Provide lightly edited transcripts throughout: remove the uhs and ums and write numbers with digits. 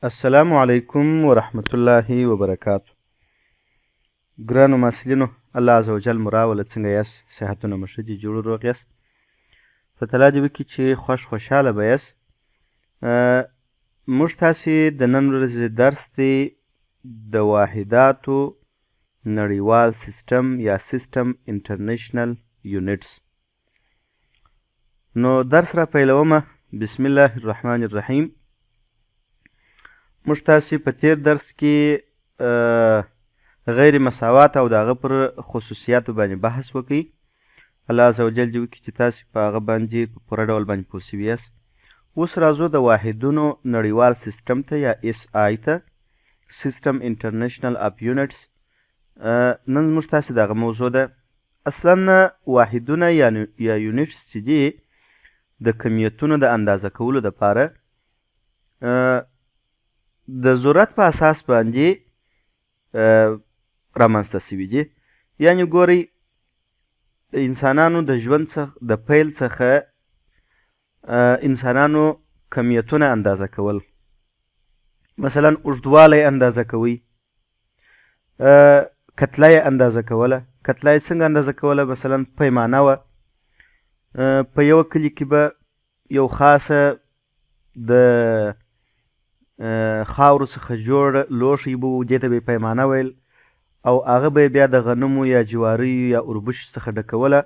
السلام علیکم ورحمة الله وبرکاتو. ګرانو محصلینو، الله عز وجل مو راوله، څنګه یاست؟ صحتونه مو ښه دي؟ جوړ روغ یاست؟ په تلا دې وکړي چې خوشحاله به یاست. موږ تاسې د نن ورځې درس دی د واحداتو نړیوال سیستم یا سیستم انټرنیشنل یونټس. نو درس را پیلومه. بسم الله الرحمن الرحیم. موږ تاسې په تیر درس کې غیر مساوات او د هغه پر خصوصیاتو باندې بحث وکړي. الله عز وجل دې وکړي چې تاسې په هغه باندې په پوره ډول باندې پوه سوي یاست. اوس راځو د واحدونو نړیوال سیستم ته یا SI ته، سیستم انټرنیشنل اف یونټس. نن موږ تاسې د هغه موضوع ده. اصلا واحدونه یا یونټس چې دي د کمیتونو د اندازه کولو دپاره د ضرورت په اساس باندې رامنځته سوي دي. یعنې ګورئ، د انسانانو د ژوند څخه د پیل څخه انسانانو کمیتونه اندازه کول. مثلا اوږدوالی اندازه کوئ، کتله یې اندازه کوله. کتله یې څنګه اندازه کوله؟ مثلا پیمانه وه. په یوه کلي کې به یو خاصه د خاورو څخه جوړ لوښی به و، دې ته به یې پیمانه ویل، او هغه به یې بیا د غنمو یا جواریو یا اوربشو څخه ډکوله،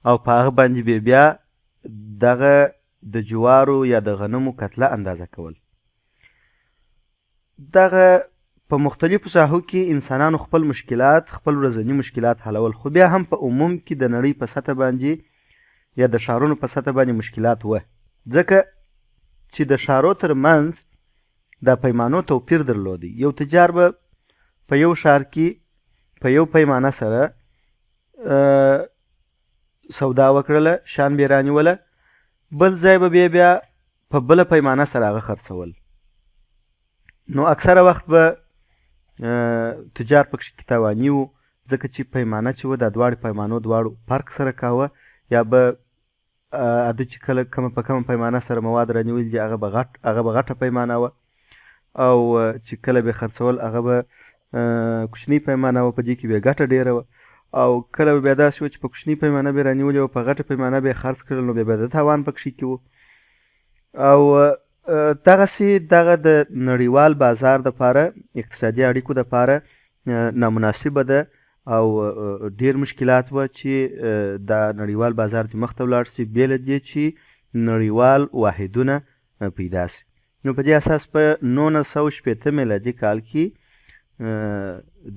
او په هغه باندې به بیا دغه د جوارو یا د غنمو کتله اندازه کول. دغه په مختلفو ساحو کې انسانانو خپل مشکلات، خپل ورځني مشکلات حلول، خو بیا هم په عموم کې د نړۍ په سطح باندې یا د ښارونو په سطح باندې مشکلات وه، ځکه چې د ښارو تر منځ د پیمانو توپیر درلودی. یو تجار به په یو ښار کې په یو پیمانه سره سودا وکړله، شان به یې رانیوله، بل ځای به بیا په بله پیمانه سره هغه خرڅول. نو اکثره وخت به تجار پکښې کې تاواني و، ځکه چې پیمانه چې وه دا دواړې پیمانو دواړو فرق سره کاوه، یا به اده چې کله کومه په کومه پیمانه سره مواد رانیولي دي هغه به غټه پیمانه وه، او چې کله به خرڅول هغه به کوچنۍ پیمانه وه، په دې کې به یې ګټه ډېره وه، او کله به بیا داسې وه چې په کوچنۍ پیمانه به یې رانیولې وه، په غټه پیمانه به یې خرڅ کړل، نو بیا به د تاوان پکښې کې و. او دغسې دغه د نړیوال بازار دپاره، اقتصادي اړیکو دپاره نامناسبه ده، او ډېر مشکلات وه چې دا نړیوال بازار دې مخ ته ولاړ شي، بې له دې چې نړیوال واحدونه پیدا شي. نو په دې اساس په 1960 میلادي کال کې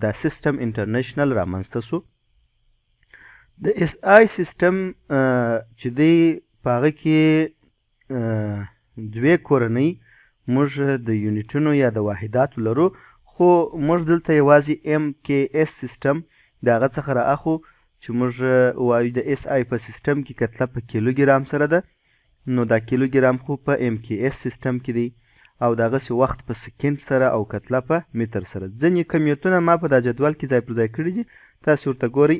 دا سیستم انټرنیشنل رامنځته سو. د SI سیستم چې دی په هغه کې دوې کورنۍ موږ د یونټونو یا د واحداتو لرو، خو موږ دلته یوازې MKS سیستم د هغه څخه را اخو چې موږ وایو د SI په سیستم کې کتله په کیلوګرام سره ده، نو دا کیلوګرام خو په MKS سیستم کې دی، او دغسې وخت په سکند سره او کتله په متر سره. ځینې کمیتونه ما په دا جدول کې ځای پر ځای کړي دي، تاسې ورته ګورئ.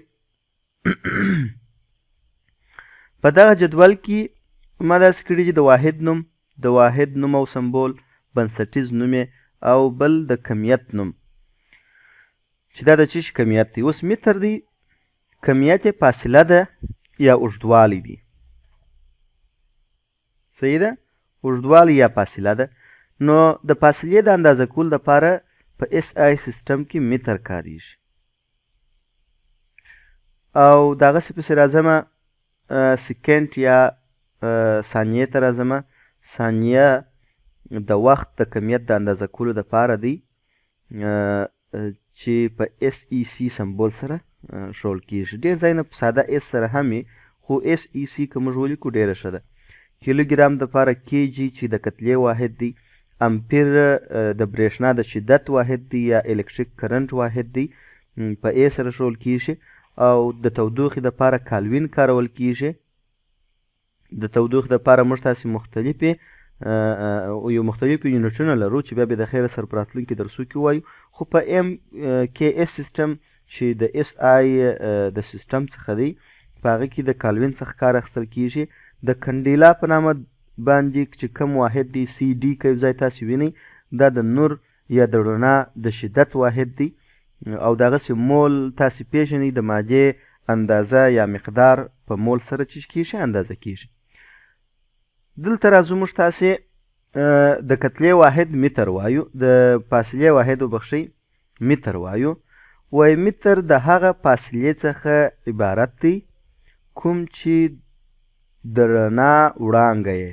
په دغه جدول کې ما داسې کړي دي د واحد نوم او سمبول، بنسټیز نوم او بل د کمیت نوم، چې دا د څه شي کمیت دی. اوس متر دی، کمیت یې فاصله ده یا اوږدوالی دی. صحیح ده؟ اوږدوالی یا فاصله ده. نو د فاصلې د اندازه کولو دپاره په SI سیستم کې متر کاریږي، او دغسې پسې راځمه سکند یا ثانیې ته راځمه. ثانیه د وخت د کمیت د اندازه کولو دپاره دی، چې په SEC سمبول سره ښول کېږي. ډېر ځایونه په ساده S سره هم وي، خو SEC که موږ ولیکو ډېره ښه ده. کیلوګرام دپاره KG چې د کتلې واحد دی، امپیر د برېښنا د شدت واحد دی یا الکتریک کرنټ واحد دی، په A سره ښول کېږي، او د تودوخې دپاره کالوین کارول کېږي. د تودوخې دپاره موږ تاسې مختلفې یونټونه لرو چې بیا به د خیره سره په راتلونکي درسو کې ووایو، خو په MKS سیستم چې د SI د سیستم څخه دی، په هغه کې د کالوین څخه کار اخیستل کېږي. د کنډیلا په نامه باندې چې کوم واحد دی سی ډي که یو ځای تاسې وینئ، دا د نور یا د رڼا د شدت واحد دی او دغسې مول تاسې پیژنئ د مادې اندازه یا مقدار په مول سره چی کیږي اندازه کیږي. دلته راځو موږ تاسې د کتلې واحد متر وایو، د فاصلې واحد وبخښئ متر وایو. وایي متر د هغه فاصلې څخه عبارت دی کوم چې د رڼا وړانګه یې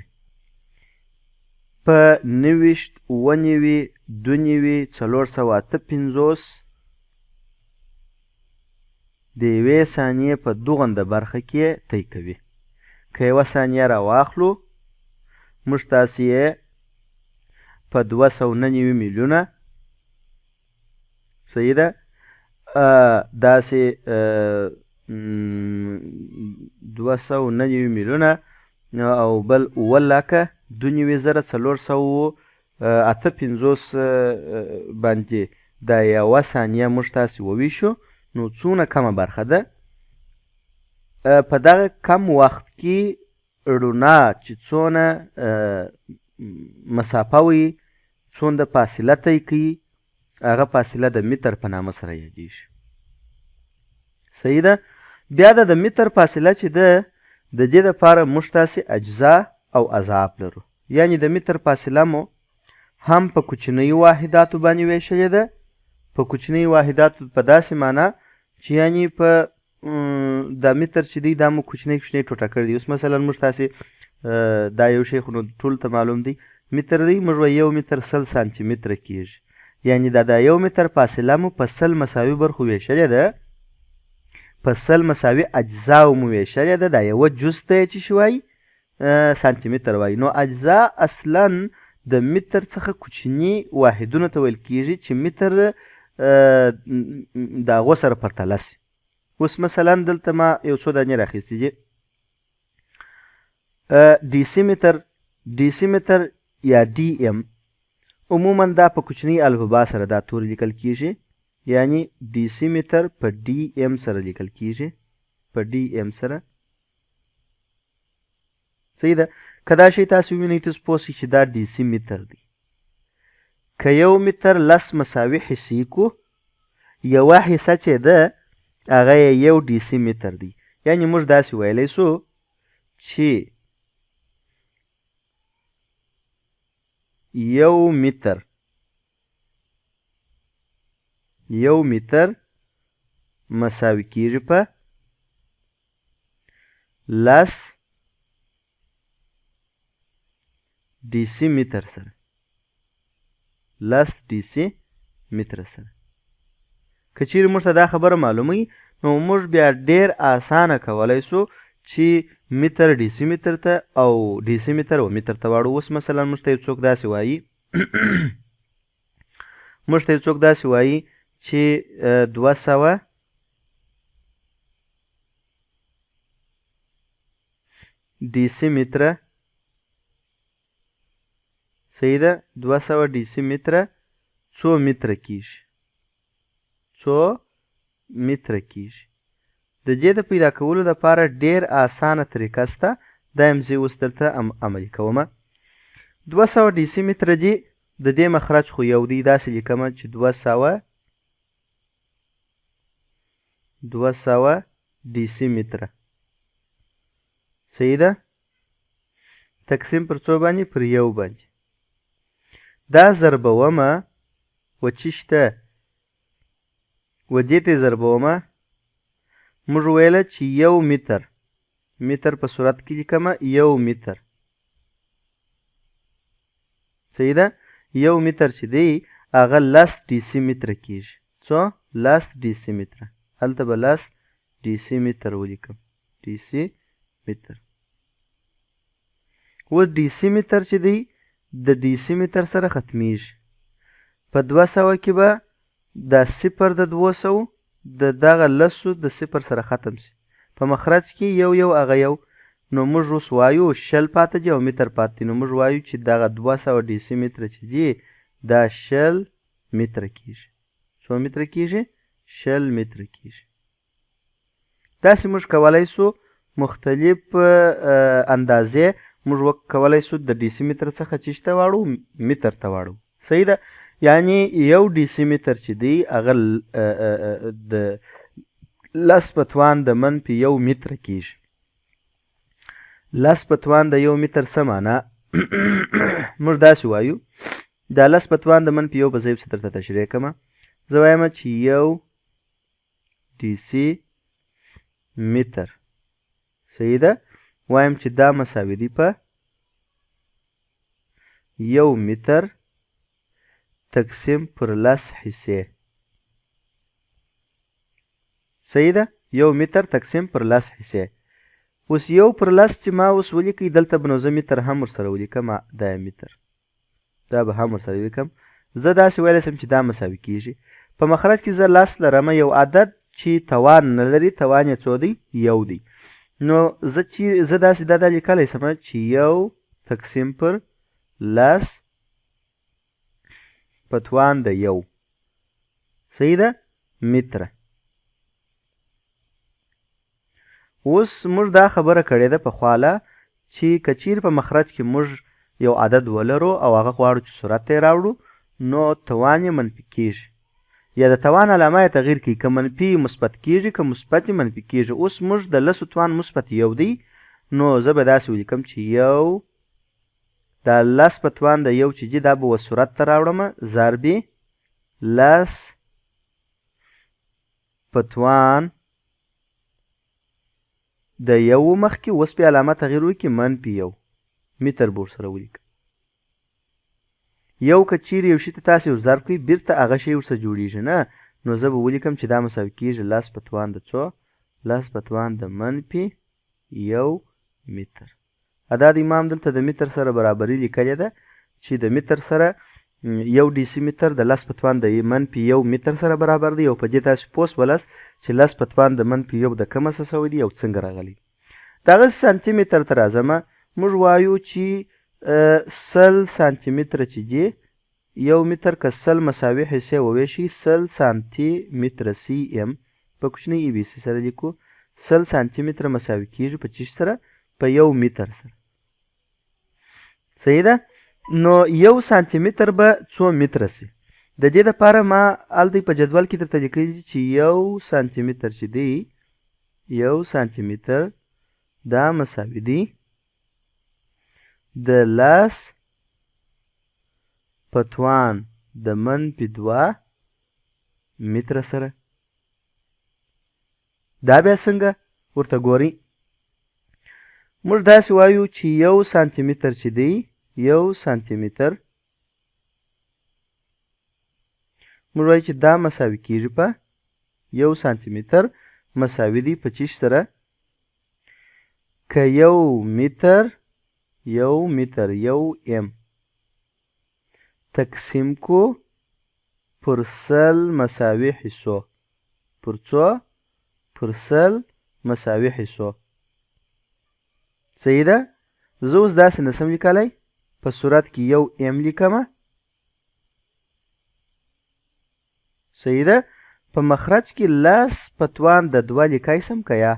په 90 90 2458 د یوې ثانیې په دوغنده برخه کې طی کوي. که یوه ثانیه راواخلو موږ تاسې یې په 299 میلیونه صحیح ده داسې 299 میلیونه او بل 7,458 باندې دا یوه ثانیه موږ تاسې وویشو نو څونه کمه برخه ده. په دغه کم وخت کې رڼا چې څونه مسافه وي څومره فاصله طی کوي هغه فاصله د متر په نامه سره یادیږي. صحیح ده. بیا د متر فاصله چې ده د دې دپاره موږ تاسې اجزا او اضعاف لرو، یعنی د متر فاصله مو هم په کوچنیو واحداتو باندې ویشلې ده. په کوچنیو واحداتو په داسې معنا چې یعنی په دا متر چې دی دا مو کوچنی کوچنی ټوټه کړی دی. اوس مثلا موږ تاسې دا یو شی خو نو ټولو ته معلوم دی متر دی، موږ وایو یو متر 100 سانتي متره کیږي، یعنی دا د یو متر فاصله مو په 100 مساوي برخو ویشلې ده، په 100 مساوي اجزاو مو ویشلې ده. دا یوه جز ته یې چې شي وایي سانتي متر وایي. نو اجزا اصلا د متر څخه کوچني واحدونو ته ویل کیږي چې متر د هغو سره پرتله سي. اوس مثلا دلته ما یو څو دانې راخیستې دي ډیسي متر یا ډي ام عموما دا په کوچني الفبا سره دا توري لیکل کیږي، یعنی ډیسي متر په ډي ام سره لیکل کیږي، په ډي ام سره. صحیح ده. که دا شی تاسو ووینئ تاسو پوه شئ چې دا ډیسي متر دی. که یو متر 10 مساوي حصې کو یوه حصه چې ده هغه یو ډیسي متر دی، یعنی موږ داسې ویلی سو چې یو متر مساوي کیږي په 10 ډیسي متر سره، 10 ډیسي متر سره. که چیرې موږ ته دا خبره معلومه وي نو موږ بیا ډېر اسانه کولی سو چې متر ډیسي متر ته او ډیسي متر و متر ته واړو. اوس مثلا موږ ته یو څوک داسې وایي چې 200 ډیسي متره صحیح ده 200 ډیسي متره څو متره کیږي د دې د پیدا کولو دپاره ډېر اسانه طریقه سته. دا یم زه اوس درته عملي کومه. 200 ډیسي متره دي، د دې مخرج خو یو دی، داسې لیکمه چې 200 ډیسي متره صحیح ده تقسیم پر څو باندې پر یو باندې. دا ضربومه و چې شته و دې ته ضربومه موږ ویله چې یو متر په صورت کې لیکمه یو متر صحیح ده. یو متر چې دی هغه 10 ډیسي متره کیږي. څو 10 ډیسي متره، هلته به 10 ډیسي متر ولیکم ډیسي متر. اوس ډیسي متر چې دی د ډیسي متر سره ختمیږي. په 200 کې به دا 0 د 200 د دغه لسو د 0 سره ختم سي. په مخرج کې یو هغه یو. نو موږ اوس وایو شل پاته دي او متر پاته دي. نو موږ وایو چې دغه 200 ډیسي متره چې دي دا 0 متره کیږي. څو متره کیږي؟ 0 متره کیږي. داسې موږ کولی سو مختلف اندازې موږ کولی سو د ډیسي متر څخه چې ته واړو متر ته واړو صحیح ده. یعنی یو ډي سي متر چې دی هغه د 10 په توان د منفي 1 متره کېږي. 10 په توان د 1 متر څه معنا؟ موږ داسې وایو دا 10 په توان د منفي 1 به زه یو څه درته تشریح کړمه. زه وایم چې یو ډي سي متر صحیح ده، وایم چې دا مساوي دی په 1 متر تقسیم پر 10 حصې. صحیح ده، 1 متر تقسیم پر 10 حصې. اوس 1 پر 10 چې ما اوس ولیکئ دلته به نو زه متر هم ورسره ولیکم، دا متر دا به هم ورسره ولیکم. زه داسې ویلی سم چې دا مساوي کېږي. په مخرج کې زه 10 لرم، یو عدد چې توان نه لري، توان یې څو دی؟ 1 دی. نو زه داسې دا لیکلی سم چې 1 تقسیم پر 10 په توان د 1 صحیح ده متره. اوس موږ دا خبره کړې ده پخواله چې که چیرې په مخرج کې موږ یو عدد ولرو او هغه غواړو چې سرعت ته یې راوړو، نو توان یې منفي کېږي یا د توان علامه یې تغییر کوي، که منفي مثبت کېږي که مثبت یې منفي کېږي. اوس موږ د 10 توان مثبت 1 دی، نو زه به داسې ولیکم چې 1 دا 10 په توان د 1 چې دا به و سرعت ته راوړم ضربې 10 په توان د 1 مخکې. اوس بیا علامه تغییر وکړي منفي 1 متر به ورسره ولیکم. یو که چیرې یو شي ته تاسې ور ضرب کړئ بیرته هغه شی ورسره جوړېږي نه، نو زه به ولیکم چې دا مساوي کېږي 10 په توان د څو؟ 10 په توان د منفي 1 متر. دا د امام دلته د متر سره برابري لیکلې ده چې د متر سره یو ډي سي متر د 10 په توان د منفي 1 متر سره برابر دی. او په دې تاسې پوس ولس چې 10 په توان د منفي 1 د کومه څه سوی دی او څنګه راغلی. دغسې سانتي متر ته راځمه. موږ وایو چې 100 سانتي متره چې دي 1 متر که 100 مساوي حصې وویشي 100 سانتي متره سی ام په کوچنۍ ای بي سي سره لیکو. 100 سانتي متره مساوي کېږي په چی سره؟ په 1 متر سره. صحیح ده. نو 1 سانتي متر به څو متره سي؟ د دې دپاره ما هلته په جدول کې درته لیکلي دي چې 1 سانتي متر چې دی 1 سانتي متر دا مساوي دی د 10 په توان د منفي 2 متره سره. دا بیا څنګه ورته ګورئ؟ موږ داسې وایو چې 1 سانتي متر چې دی 1 سانتي متر موږ وایو چې دا مساوي کېږي په 1 سانتي متر مساوي دی په چی سره؟ که 1 متر 1 ام تقسیم کو پر 100 مساوي حصو. پر څو؟ پر 100 مساوي حصو. صحیح ده. زه اوس داسې نسم لیکلی، په صورت کې 1 ام لیکمه. صحیح ده. په مخرج کې 10 په توان د 2 لیکای سم که یا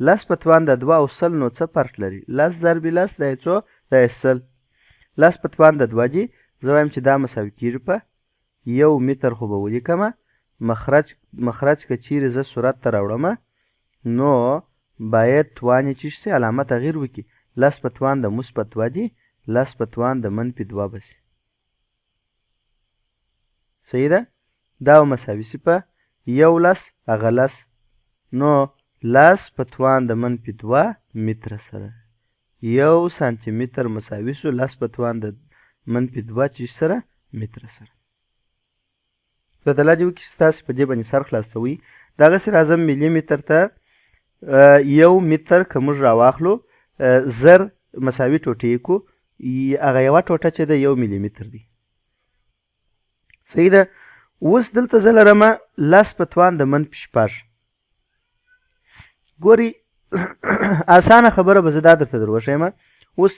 10 په توان د 2 او 100 نو څه فرق لري؟ 10 ضربې 10 دا یې څو؟ دا یې 100. 10 په توان د 2 دي، زه وایم چې دا مساوي کېږي په 1 متر خو به ولیکمه. مخرج که چیرې زه صورت ته راوړمه نو باید توان یې چی شي؟ علامه تغییر وکړي. 10 په توان د مثبت 2 دي، 10 په توان د منفي 2 به سي. صحیح ده. دا به مساوي سي په 11 هغه 10 نو 10 په توان د منفي 2 متره سره. 1 سانتي متر مساوي سو 10 په توان د منفي 2 چې سره متره سره. په دلا جو کې ستاسو په دې باندې سر خلاصوي. دغسې راځم ملي متر ته. 1 متر که موږ راواخلو 1000 مساوي ټوټې کو، هغه یوه ټوټه چې د 1 ملي متر دی. صحیح ده. اوس دلته زه لرمه 10 په توان د منفي 6. ګورئ اسانه خبره به زه دا درته در وښیم. اوس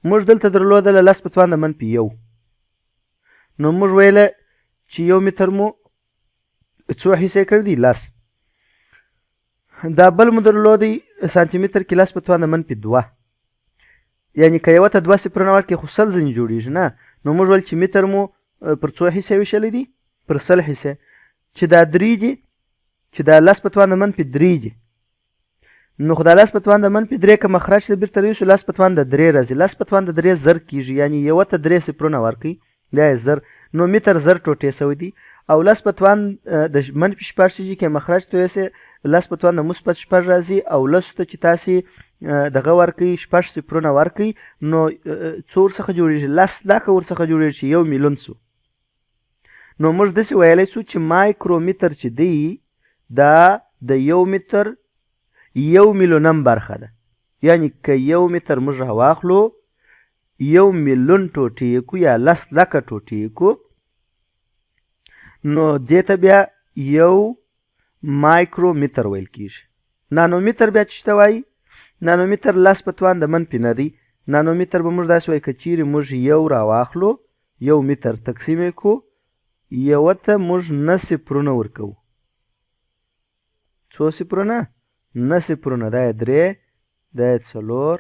موږ دلته درلودله 10 په توان د منفي 1. نو موږ ویله چې 1 متر مو څو حصې کړي دي؟ 10. دا بل مو درلودی سانتي متر کې 10 په توان د منفي 2. یعنې که یوه ته 2 صفرونه ورکړې خو 100 ځنې جوړېږي نه. نو موږ ویل چې متر مو پر څو حصې ویشلی دي؟ پر 100 حصې. چې دا 3 دي، چې دا 10 په توان د منفي 3 دي، نو خو دا 10 په توان د منفي 3 که مخرج ته بیرته رایوسو 10 په توان د 3 راځي. 10 په توان د 3 زر کېږي، یعنې یوه ته 3 صفرونه ورکوي، دا یې زر. نو متر زر ټوټې سوی دي. او 10 په توان د منفي 6 چې کې مخرج ته یوسې 10 په توان د مثبت 6 راځي، او لسو ته چې تاسې دغه ورکوي 6 صفرونه ورکوي، نو څو ورڅخه جوړېږي؟ 10 لکه ورڅخه جوړېږي چې 1 میلیون سو. نو موږ داسې ویلی سو چې مایکرومتر چې دی دا د 1 متر 1 میلیونم برخه ده. یعنې که 1 متر موږ راواخلو 1 میلیون ټوټې یې کړو یا 10 لکه ټوټې یې کړو، نو دې ته بیا 1 مایکرومتر ویل کېږي. نانومتر بیا چې ته وایي، نانومتر 10 په توان د منفي نه دی. نانومتر به موږ داسې وایي که چیرې موږ 1 راواخلو 1 متر تقسیم یې کړو، یوه ته موږ 9 صفرونه ورکوو. څو صفرونه؟ 9 صفرونه. دا یې 3، دا یې 4،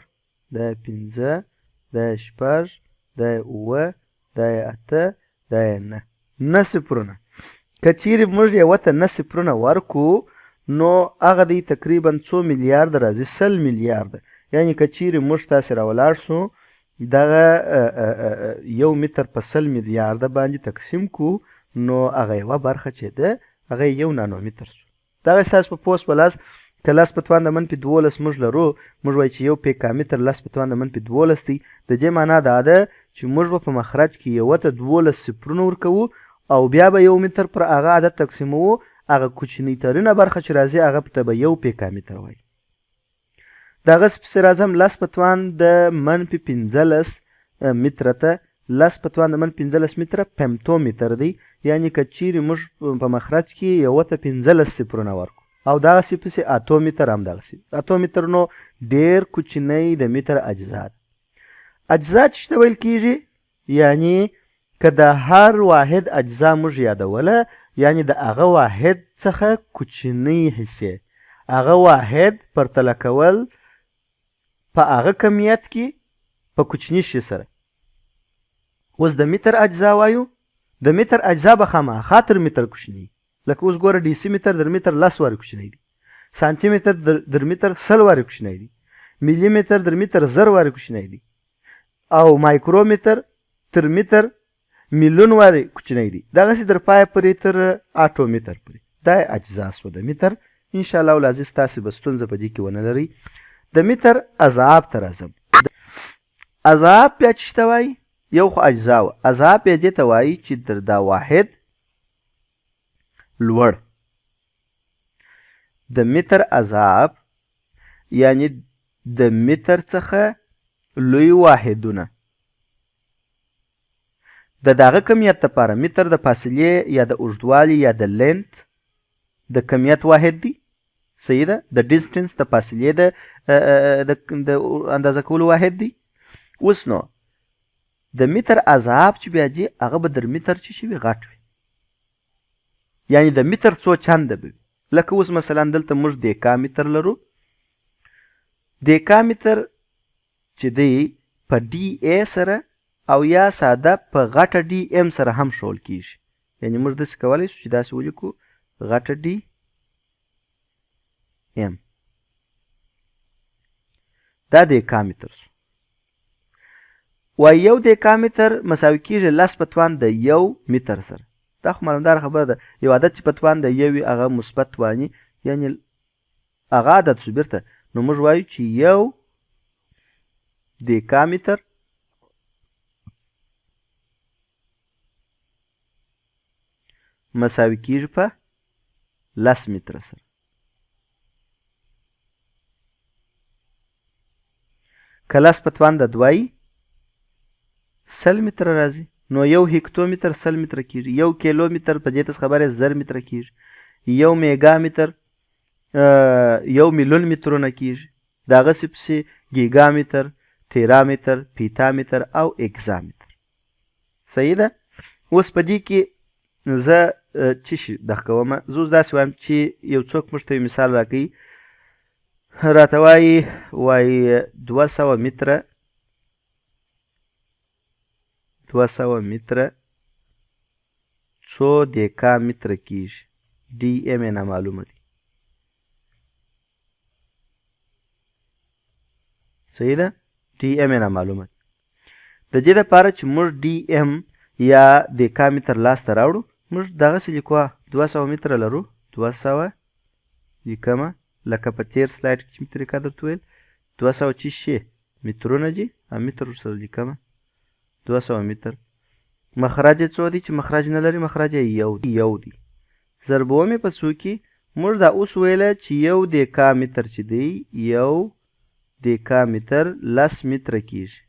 دا یې 5، دا یې 6، دا یې 7، دا یې 8، دا یې 9. 9 صفرونه. که چیرې موږ یوه ته 9 صفرونه ورکو، نو هغه دی تقریبا څو میلیارده راځي؟ 100 میلیارده. یعنې که چیرې موږ تاسې راولاړ سو دغه 1 متر په 100 میلیارده باندې تقسیم کو، نو هغه یوه برخه چې ده هغه 1 نانومتر سو. دغه ستاسو په پوست په لاس که 10 په توان د منفي 12 موږ لرو، موږ وایو چې 1 پیکامتر 10 په توان د منفي 12 دی. د دې معنا دا ده چې موږ به په مخرج کې یوه ته 12 صفرونه ورکوو، او بیا به 1 متر پر هغه عدد تقسیموو. هغه کوچنۍ ترینه برخه چې راځي هغه ته به 1 پیکامتر وایي. دغسې پسې راځم 10 په توان د منفي 15 متره ته. 10 په توان د منفي 15 متره پمتومتر دی. یعنې که چیرې موږ په مخرج کې یوه ته 15 صفرونه ورکو، او دغسې پسې اتومتر هم دغسې. اتومتر نو ډېر کوچنی د متر اجزا ده. اجزا چې ته ویل کېږي، یعنې که د هر واحد اجزا موږ یادوله، یعنې د هغه واحد څخه کوچنۍ حصې، هغه واحد پرتله کول په هغه کمیت کې په کوچني شي سره. اوس د متر اجزا وایو، د متر اجزا به خامخا تر متر کوچني. لکه اوس ګوره ډیسي متر در متر 10 وارې کوچنی دی، سانتي متر در متر 100 وارې کوچنی دی، ملي متر در متر 1000 وارې کوچنی دی، او مایکرومتر تر متر میلیون وارې کوچنی دی. دغسې در پایه پورې تر اټومتر پورې دا اجزا سوه د متر. انشاءالله العزیز تاسې به ستونزه په دې کې ونه لرئ. د متر اضعاف ته راځم. اضعاف بیا چې ته وایي، یو خو اجزا وه، اضعاف بیا دې ته وایي چې در دا واحد لوړ. د متر اضعاف یعنی د متر څخه لوی واحدونه د دغه کمیت لپاره متر د فاصلې یا د اوږدوالي یا د لینت د کمیت واحد دی. صحیح ده؟ د ډیسټنس د فاصلې د اندازه کولو واحد دی. اوس نو د متر اضعاف چې بیا دي هغه به در متر چې شي وي غټ وي، یعنی د متر څو چنده به وي. لکه اوس مثلا دلته موږ دیکا متر لرو. دیکا متر چې دی په ډي ای سره او یا ساده په غټه ډي ام سره هم ښول کیږي. یعنی موږ داسې کولی شو چې داسې ولیکو غټه ډي ام. دا دیکا متر سو. وایي یو دیکا متر مساوي کیږي 10 په توان د 1 متر سره. دا خو معلومدار خبره ده. یو عدد چې په توان د 1 وي هغه مثبت تواني، یعنی هغه عدد سو بیرته. نو موږ وایو چې 1 دیکا متر مساوي کیږي په 10 متر سره. که 10 په توان د 2 100 متر راځي، نو 1 هکتومتر 100 متر کیږي. 1 کیلومتر په دې ته خبره 1000 متر کیږي. 1 میگا متر 1 میلیون مترونه کیږي. دغسې پسې ګیګا متر، تیرا متر، پیتا متر او اګزا متر. صحیح ده؟ اوس په دې کې زه څه شي دغه کومه، زه اوس داسې وایم چې یو څوک موږ ته یو مثال راکوي، راته وایي 200 متره څو دیکا متره کیږي. ډي ام یې نامعلومه دی. صحیح ده؟ ډي ام یې نامعلومه دی. د دې دپاره چې موږ ډي ام یا دیکا متر لاسته راوړو موږ دغسې لیکو 200 متره لرو. 200 لیکمه لکه په تیر سلاید کې چې مې طریقه درته ویل 200 چې شي مترونه دي متر ورسره لیکمه 200 متر. مخرج یې څو دی چې مخرج نه لري مخرج یې یو دی. ضربوم یې په څو کې موږ دا اوس ویله چې یو دیکا متر چې دی یو دیکا متر 10 متره کیږي.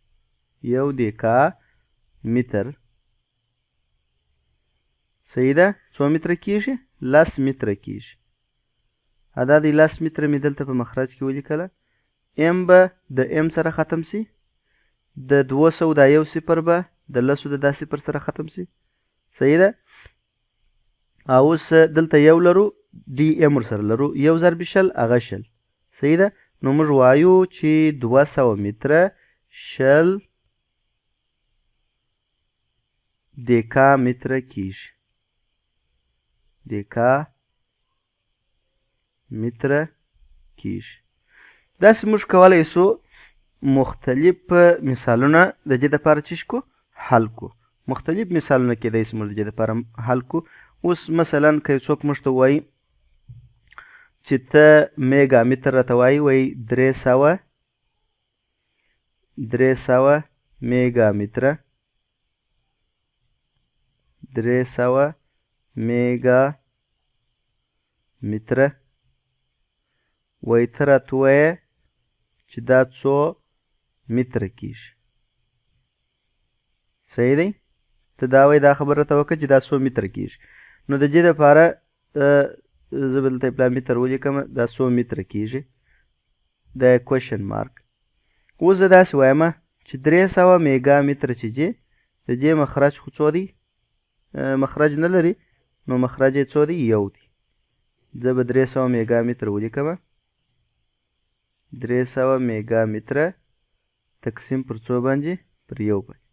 یو دیکا متر صحیح ده څو متره کیږي 10 متره کیږي. دا د 10 متره مې دلته په مخرج کې ولیکله. ام به د ام سره ختم سي د 200 دا یو صفر به د 10 د دا صفر سره ختم سي. صحیح ده. اوس دلته یو لرو ډي ام ورسره لرو یو ضرب شل هغه شل. صحیح ده. نو موږ وایو چې 200 متره شل دیکا متره کیږي. دیکا متره کیږي. داسې موږ کولی سو مختلف مثالونه د دې دپاره چې کو حل کو. مختلف مثالونه کیدای سي موږ د دې دپاره حل کو. اوس مثلا که څوک موږ ته وایي چې ته میګا متر راته وایي وایي 300 میګا متره 300 میګا متره وایي ته راته ووایه چې دا څو متره کیږي. صحیح دی. ته دا وایي دا خبره راته وکړه چې دا څو متره کیږي. نو د دې دپاره زه به دلته پلا متر ولیکم دا څو متره کیږي د کوشن مارک. اوس زه داسې وایم چې 300 میګا متره چې دی د دې مخرج خو څو دی مخرج نه لري نو مخرج یې څو دی یو دی. زه به 300 میګا متر ولیکم 300 میګا متره تقسیم پر څو باندې پر یو باندې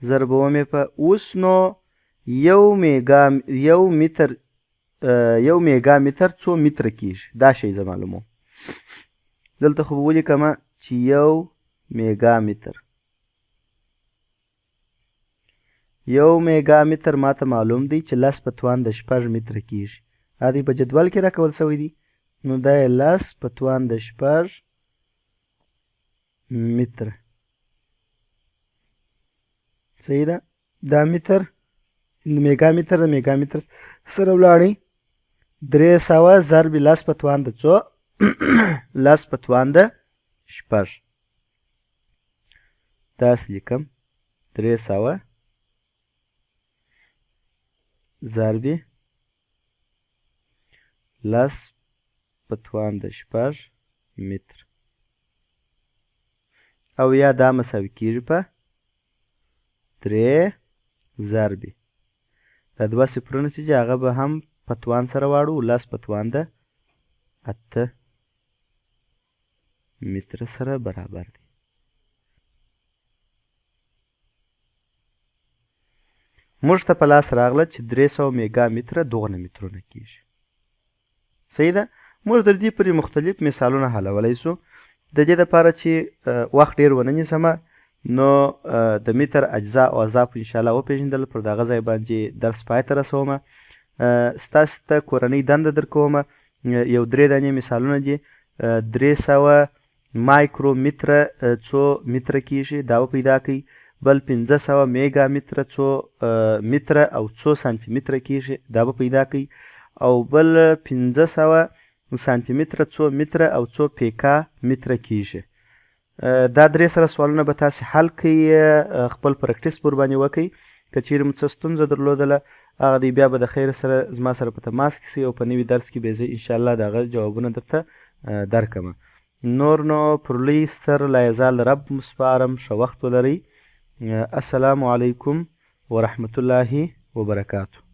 ضربوم یې په اوس نو یو میګا متر څو متره کیږي دا شی زه معلوموم. دلته خو به ولیکمه چې یو میګا متر ماته معلوم دی چې 10 په توان د 6 متره کیږي. دا دی په جدول کې راکول سوی دی. نو دا یې 10 په توان د 6 متره. صحیح ده. دا متر میګا متر د میګا متر سره ولاړی 300 ضرب 10 په توان د څو 10 په توان د 6. داسې لیکم 300 ضرب 10 په توان د 6 متر او یا دا مساوي کیږي په 3 ضرب دا 2 صفرونه چې هغه به هم په توان سره واړو 10 په توان د 8 متر سره برابر دی. موږ ته په لاس راغله چې 300 میګا متره دغونه مترونه کیږي. صحیح ده. موږ د دې پورې مختلف مثالونه حلولی سو. د دې دپاره چې وخت ډېر ونه نیسمه نو د متر اجزا او اضاف انشاءالله وپېژندل پر دغه ځای باندې درس پای ته رسومه. ستاسې ته کورنۍ دنده در کومه. یو 3 دانې مثالونه دي. 300 مایکرو متره څو متره کیږي دا وپیدا کوي. بل 500 میګا متره څو متره او څو سانتي متره کیږي دا به پیدا کوي. او بل 500 سانتي متره څو متره او څو پیکا متره کیږي. دا 3 سره سوالونه به تاسې حل کوئ. خپل پریکټیس پر باندې وکئ. که چیرې مو څه ستونزه درلودله هغه دی بیا به د خیر سره زما سره په تماس کې سئ او په نوي درس کې به زه انشاءالله د هغه جوابونه درته درکړم. نور نو پر لوی ستر لا یزال رب مسپارم. ښه وخت ولرئ. السلام علیکم ورحمة الله وبرکاته.